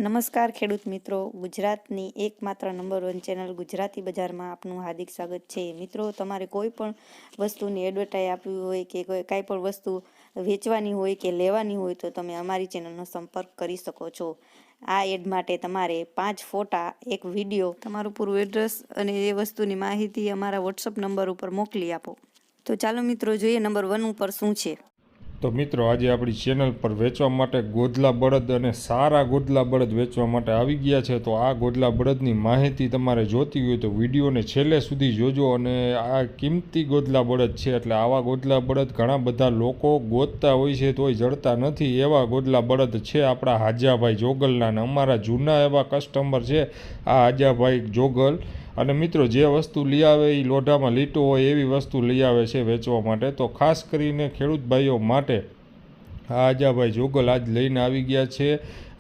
નમસ્કાર ખેડૂત મિત્રો, ગુજરાતની એકમાત્ર નંબર 1 ચેનલ ગુજરાતી બજારમાં આપનું હાર્દિક સ્વાગત છે। મિત્રો, તમારે કોઈ પણ વસ્તુની એડવર્ટાઈઝ આપવી હોય કે કાંઈ પણ વસ્તુ વેચવાની હોય કે લેવાની હોય તો તમે અમારી ચેનલનો સંપર્ક કરી શકો છો। આ એડ માટે તમારે 5 ફોટા, એક વિડીયો, તમારું પૂરું એડ્રેસ અને એ વસ્તુની માહિતી અમારા વોટ્સઅપ નંબર ઉપર મોકલી આપો। તો ચાલો મિત્રો જોઈએ નંબર 1 ઉપર શું છે। તો મિત્રો, આજે આપણી ચેનલ પર વેચવા માટે ગોધલા બળદ અને સારા ગોધલા બળદ વેચવા માટે આવી ગયા છે। તો આ ગોધલા બળદની માહિતી તમારે જોતી હોય તો વિડીયોને છેલ્લે સુધી જોજો। અને આ કિંમતી ગોધલા બળદ છે, એટલે આવા ગોધલા બળદ ઘણા બધા લોકો ગોતતા હોય છે તોય જડતા નથી, એવા ગોધલા બળદ છે આપણા હાજાભાઈ જોગલના। અને અમારા જૂના એવા કસ્ટમર છે આ હાજાભાઈ જોગલ। અને મિત્રો, જે વસ્તુ લઈ આવે એ લોઢામાં લીટો હોય એવી વસ્તુ લઈ આવે છે વેચવા માટે। તો ખાસ કરીને ખેડૂત ભાઈઓ માટે આ હાજાભાઈ જોગલ આજ લઈને આવી ગયા છે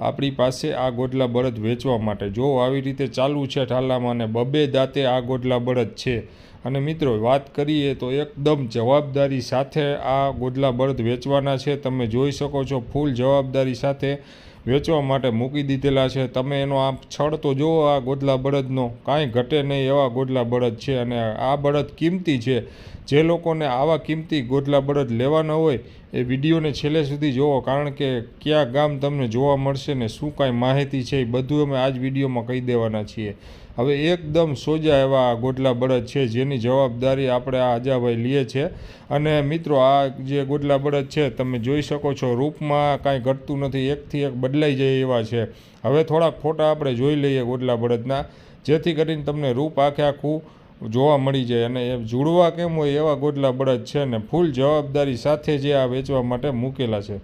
આપણી પાસે આ ગોધલા બળદ વેચવા માટે। જો આવી રીતે ચાલુ છે ઠાલામાં, અને બબે દાંતે આ ગોધલા બળદ છે। અને મિત્રો, વાત કરીએ તો એકદમ જવાબદારી સાથે આ ગોધલા બળદ વેચવાના છે। તમે જોઈ શકો છો, ફૂલ જવાબદારી સાથે વેચવા માટે મૂકી દીધેલા છે। તમે એનો આ છળ તો જુઓ આ ગોધલા બળદનો, કાંઈ ઘટે નહીં એવા ગોધલા બળદ છે। અને આ બળદ કિંમતી છે। જે લોકોને આવા કિંમતી ગોધલા બળદ લેવાના હોય એ વિડીયોને છેલ્લે સુધી જુઓ, કારણ કે કયા ગામ તમને જોવા મળશે ને શું કાંઈ માહિતી છે એ બધું અમે આ જ વિડીયોમાં કહી દેવાના છીએ। હવે એકદમ સોજા એવા ગોધલા બળદ છે, જેની જવાબદારી આપણે આ હાજાભાઈ લઈએ છે। અને મિત્રો, આ જે ગોધલા બળદ છે તમે જોઈ શકો છો, રૂપમાં કાંઈ ઘટતું નથી, એકથી એક બદલાઈ જાય એવા છે। હવે થોડાક ફોટા આપણે જોઈ લઈએ ગોધલા બળદના, જેથી કરીને તમને રૂપ આખે આખું જોવા મળી જાય। અને એ જુડવા કેમ હોય એવા ગોધલા બળદ છે, ને ફૂલ જવાબદારી સાથે જે આ વેચવા માટે મૂકેલા છે।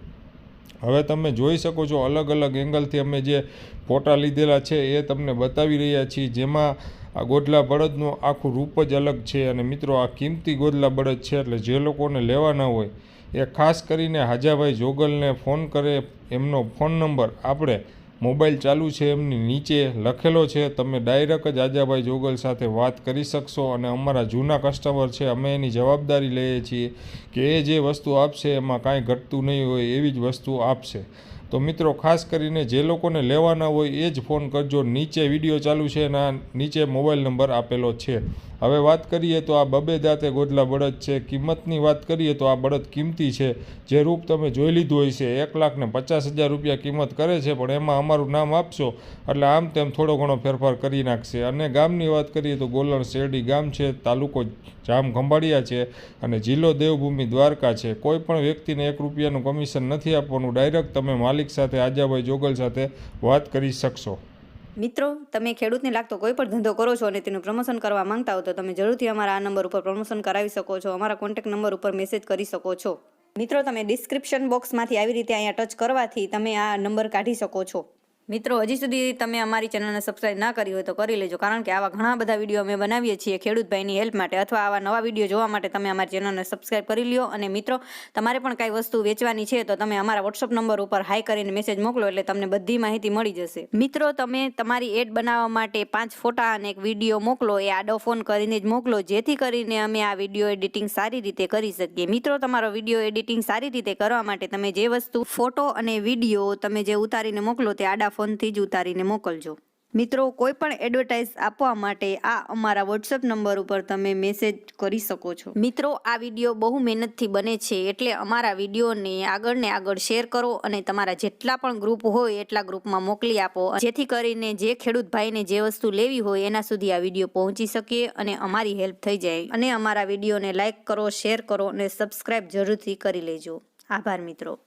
હવે તમે જોઈ શકો છો, અલગ અલગ એંગલથી અમે જે ફોટા લીધેલા છે એ તમને બતાવી રહ્યા છીએ, જેમાં આ ગોધલા બળદનું આખું રૂપ જ અલગ છે। અને મિત્રો, આ કિંમતી ગોધલા બળદ છે, એટલે જે લોકોને લેવાના હોય એ ખાસ કરીને હાજાભાઈ જોગલને ફોન કરે। એમનો ફોન નંબર આપણે મોબાઈલ ચાલુ છે એમની નીચે લખેલો છે, તમે ડાયરેક્ટ જ હાજાભાઈ જોગલ સાથે વાત કરી શકશો। અને અમારા જૂના કસ્ટમર છે, અમે એની જવાબદારી લઈએ છીએ કે એ જે વસ્તુ આપશે એમાં કાંઈ ઘટતું નહીં હોય એવી જ વસ્તુ આપશે। તો મિત્રો, ખાસ કરીને જે લોકોને લેવાના હોય એ જ ફોન કરજો। નીચે વિડીયો ચાલુ છે અને આ નીચે મોબાઈલ નંબર આપેલો છે। હવે વાત કરીએ તો આ બબે દાંતે ગોધલા બળદ છે। કિંમતની વાત કરીએ તો આ બળદ કિંમતી છે। જે રૂપ તમે જોઈ લીધું હોય છે, 1,50,000 રૂપિયા કિંમત કરે છે, પણ એમાં અમારું નામ આપશો એટલે આમ તેમ થોડો ઘણો ફેરફાર કરી નાખશે। અને ગામની વાત કરીએ તો ગોલણ શેરડી ગામ છે, તાલુકો જામ ખંભાળિયા છે અને જિલ્લો દેવભૂમિ દ્વારકા છે। કોઈ પણ વ્યક્તિને 1 રૂપિયાનું કમિશન નથી આપવાનું, ડાયરેક્ટ તમે માલિક સાથે હાજાભાઈ જોગલ સાથે વાત કરી શકશો। મિત્રો, તમે ખેડૂતને લાગતો કોઈ પણ ધંધો કરો છો અને તેનું પ્રમોશન કરવા માંગતા હો તો તમે જરૂરથી અમારા આ નંબર ઉપર પ્રમોશન કરાવી શકો છો। અમારા કોન્ટેક્ટ નંબર ઉપર મેસેજ કરી શકો છો। મિત્રો, તમે ડિસ્ક્રિપ્શન બોક્સમાંથી આવી રીતે અહીંયા ટચ કરવાથી તમે આ નંબર કાઢી શકો છો। મિત્રો, હજી સુધી તમે અમારી ચેનલને સબસ્ક્રાઇબ ના કરી હોય તો કરી લેજો, કારણ કે આવા ઘણા બધા વિડીયો અમે બનાવીએ છીએ ખેડૂતભાઈની હેલ્પ માટે, અથવા આવા નવા વિડીયો જોવા માટે તમે અમારી ચેનલને સબસ્ક્રાઇબ કરી લ્યો। અને મિત્રો, તમારે પણ કાંઈ વસ્તુ વેચવાની છે તો તમે અમારા વોટ્સઅપ નંબર ઉપર હાઈ કરીને મેસેજ મોકલો, એટલે તમને બધી માહિતી મળી જશે। મિત્રો, તમે તમારી એડ બનાવવા માટે 5 ફોટા અને એક વિડીયો મોકલો, એ આડો ફોન કરીને જ મોકલો, જેથી કરીને અમે આ વિડીયો એડિટિંગ સારી રીતે કરી શકીએ। મિત્રો, તમારો વિડીયો એડિટિંગ સારી રીતે કરવા માટે તમે જે વસ્તુ ફોટો અને વિડીયો તમે જે ઉતારીને મોકલો તે આડા ફોનથી જ ઉતારીને મોકલજો। મિત્રો, કોઈ પણ એડવર્ટાઇઝ આપવા માટે આ અમારા વોટ્સઅપ નંબર ઉપર તમે મેસેજ કરી શકો છો। મિત્રો, આ વિડીયો બહુ મહેનતથી બને છે, એટલે અમારા વિડીયોને આગળ ને આગળ શેર કરો અને તમારા જેટલા પણ ગ્રુપ હોય એટલા ગ્રુપમાં મોકલી આપો, જેથી કરીને જે ખેડૂત ભાઈને જે વસ્તુ લેવી હોય એના સુધી આ વિડીયો પહોંચી શકે અને અમારી હેલ્પ થઈ જાય। અને અમારા વિડીયોને લાઇક કરો, શેર કરો અને સબસ્ક્રાઇબ જરૂરથી કરી લેજો। આભાર મિત્રો।